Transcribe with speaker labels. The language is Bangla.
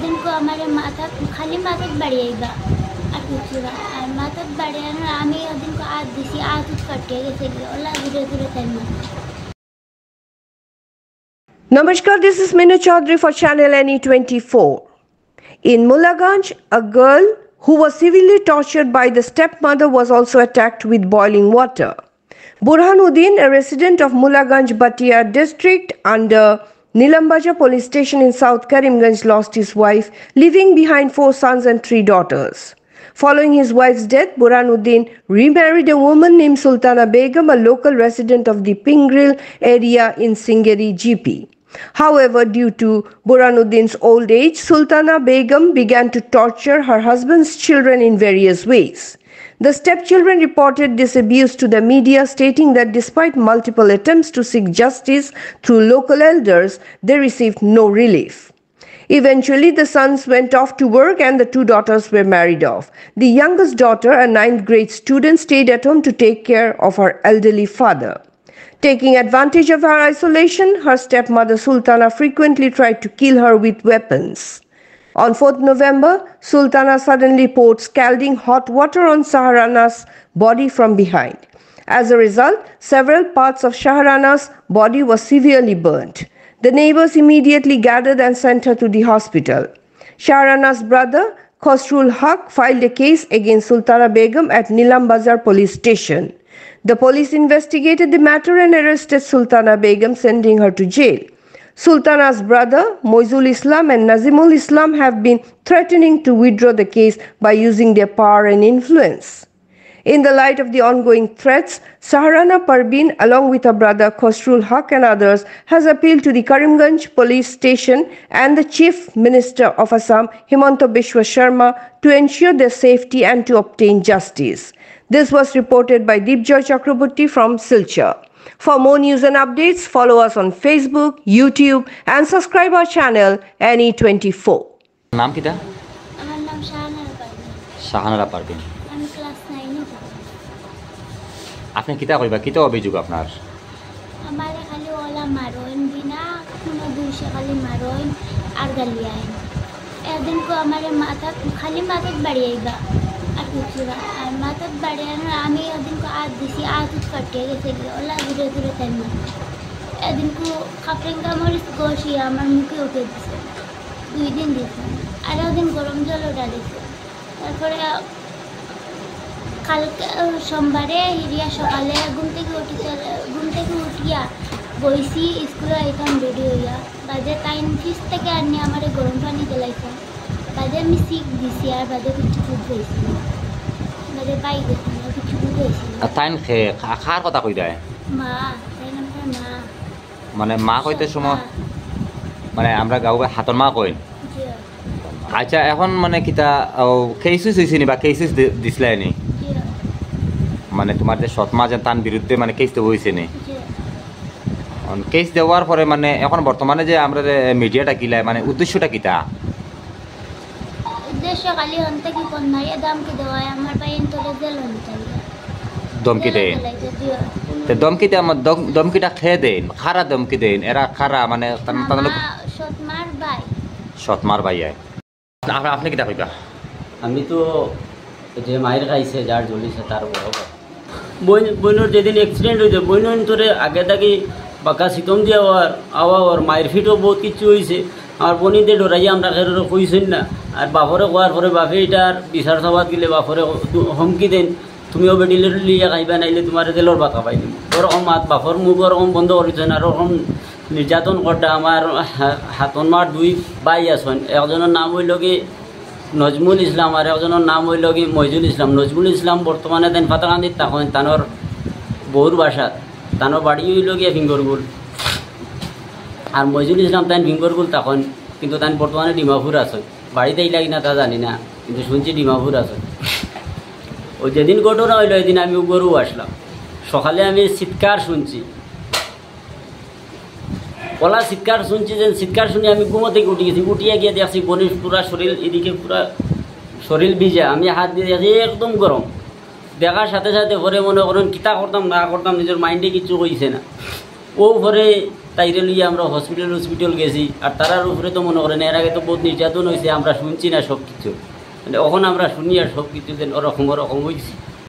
Speaker 1: এদিন কো আমার মাথা খালি মাথা বাড়িয়েগা আর কিছু না আর মাথা বাড়িয়ানো আমি ওদিন কো আজ দিছি আজ কাটিয়ে গেছে ওলা ধীরে ধীরে তাই না।
Speaker 2: Namaskar, this is Meena Chaudhary for Channel NE24. In Mulaganje, a girl who was severely tortured by the stepmother was also attacked with boiling water. Burhanuddin, a resident of Mulaganje Batia district under Nilambajar police station in South Karimganj, lost his wife, leaving behind 4 sons and 3 daughters. Following his wife's death, Burhanuddin remarried a woman named Sultana Begum, a local resident of the Pingril area in Singeri GP. However, due to Burhanuddin's old age, Sultana Begum began to torture her husband's children in various ways. The stepchildren reported this abuse to the media, stating that despite multiple attempts to seek justice through local elders, they received no relief. Eventually, the sons went off to work and the 2 daughters were married off. The youngest daughter, a 9th grade student, stayed at home to take care of her elderly father. Taking advantage of her isolation, her stepmother Sultana frequently tried to kill her with weapons. On 4th November, Sultana suddenly poured scalding hot water on Shahrana's body from behind. As a result, several parts of Shahrana's body were severely burnt. The neighbors immediately gathered and sent her to the hospital. Shahrana's brother, Khosrul Haq, filed a case against Sultana Begum at Nilambajar police station. The police investigated the matter and arrested Sultana Begum, sending her to jail. Sultana's brother, Moizul Islam and Nazimul Islam, have been threatening to withdraw the case by using their power and influence. In the light of the ongoing threats, Shahrana Parveen, along with her brother Khosrul Haq and others, has appealed to the Karimganj police station and the Chief Minister of Assam, Himanta Biswa Sharma, to ensure their safety and to obtain justice. This was reported by Deepjoy Chakraborty from Silchar. For more news and updates, follow us on Facebook, YouTube, and subscribe our channel NE24.
Speaker 3: নাম কিটা?
Speaker 1: আমার নাম শাহানারা পারভিন।
Speaker 3: শাহানারা পারভিন।
Speaker 1: আমি ক্লাস 9 এ পড়ি।
Speaker 3: আপনি কিতা কইবা? কিতা অভিযোগ আপনার?
Speaker 1: আমারে খালি ওলা মারোইন বিনা কোনো দুইশে খালি মারোইন আর গালিয়াইন। এদিন কো আমার মাথা খালি মাথা বাড়িয়েগা আর কিছু না আর মাথা বাড়িয়ানো আমি এদিন কো আজ দিছি আজ কাটিয়ে গেছে ওলা ধীরে ধীরে তাই না। এদিন কো খাপরেঙ্গা মরিচ গোশি আমার মুখে উঠে দিছে 2 দিন দিছে আর ওদিন গরম জল ডালিছে। তারপরে কালকে সোমবারে হিরিয়া সকালে ঘুম থেকে উঠিয়া বইছি স্কুলে আইতাম রেডি হইয়া বাজে টাইম ফিস থেকে আনি আমার গরম পানি দিলাইতাম বাজে আমি শিখ দিছি আর বাজে কিছু দুধ হয়েছি বাজে পাই গেছি কিছু দুধ হয়েছি।
Speaker 3: তাইন খার কথা কই দেয়
Speaker 1: মা তাই নাম মা
Speaker 3: মানে মা কইতে সময় মানে আমরা গাঁও হাতর মা কই। আচ্ছা এখন মানে কিতা কেসিস হয়েছে নি বা কেসিস দিছিলে নি মানে তোমার যে সৎমা যে তার বিরুদ্ধে মানে কেস দেওয়া হয়েছে নি কেস দেওয়ার পরে মানে এখন বর্তমানে যে আমরা মিডিয়াটা কিলায় মানে উদ্দেশ্যটা কিতা?
Speaker 1: উদ্দেশ্য খালি হন্তে কি কোন মারিয়া দামকে দেওয়ায় আমার বাইন তোলে জেল হন্তে
Speaker 3: দমকি দেন তে দমকিতে আমার দমকিটা খেয়ে দেন খারা দমকি দেন এরা খারা মানে সৎমার ভাই আপনি কিতা কইবা?
Speaker 4: আমি তো যে মায়ের খাইছে যার জ্বলিছে তার বড় বইনের যেদিন অ্যাক্সিডেন্ট হয়েছে বইন তোরে আগে থাকি বাঁকা সিতম দিয়ে আওয়ার মায়ের ফিটও বহুত কিছু হয়েছে। আমার বনিতে ডরাইয়া আমরা খেরো কইছেন না আর বাপরে কোয়ার পরে বাপে এটার বিচার সভাত গেলে বাপরে হুমকি দেন তুমিও বেডিলে লিয়া খাইবা নাইলে তোমার তেলর বাঁকা পাই দিম ওরকম বাপর মুখ ওরকম বন্ধ করেছেন আর ওরকম নির্যাতন করতে আমার হাতন মার 2 ভাই আছেন একজনের নাম হইল কি নজমুল ইসলাম আর একজনের নাম হইল কি মইজুল ইসলাম। নজমুল ইসলাম বর্তমানে দেন ফাতাকান্দিত তখন তানোর বউর বাসাত তানোর বাড়ি হইল গিয়ে ফিঙ্গরগুল আর মইজুল ইসলাম তাই ফিঙ্গরগুল তখন কিন্তু তাই বর্তমানে ডিমাপুর আছে বাড়িতে লাগি না তা জানি না কিন্তু শুনছি ডিমাপুর আছে। ওই যেদিন ঘটনা হইল ওই দিন আমি গরু আসলাম সকালে আমি চিৎকার শুনছি ওলা চিৎকার শুনছি যে চিৎকার শুনে আমি ঘুমো থেকে উঠে গেছি উঠিয়া গিয়ে দেখছি বনির পুরা শরীর এদিকে পুরা শরীর ভিজা আমি হাত দিয়ে দেখছি একদম গরম দেখার সাথে সাথে পরে মনে করেন কিতা করতাম না করতাম নিজের মাইন্ডে কিছু কইছে না ও পরে তাইরে লইয়া আমরা হসপিটাল গেছি আর তারার উপরে তো মনে করেন এর আগে তো বহুত নির্যাতন হয়েছে আমরা শুনছি না সব কিছু মানে এখন আমরা শুনি আর সব কিছু যেন ওরকম হয়েছে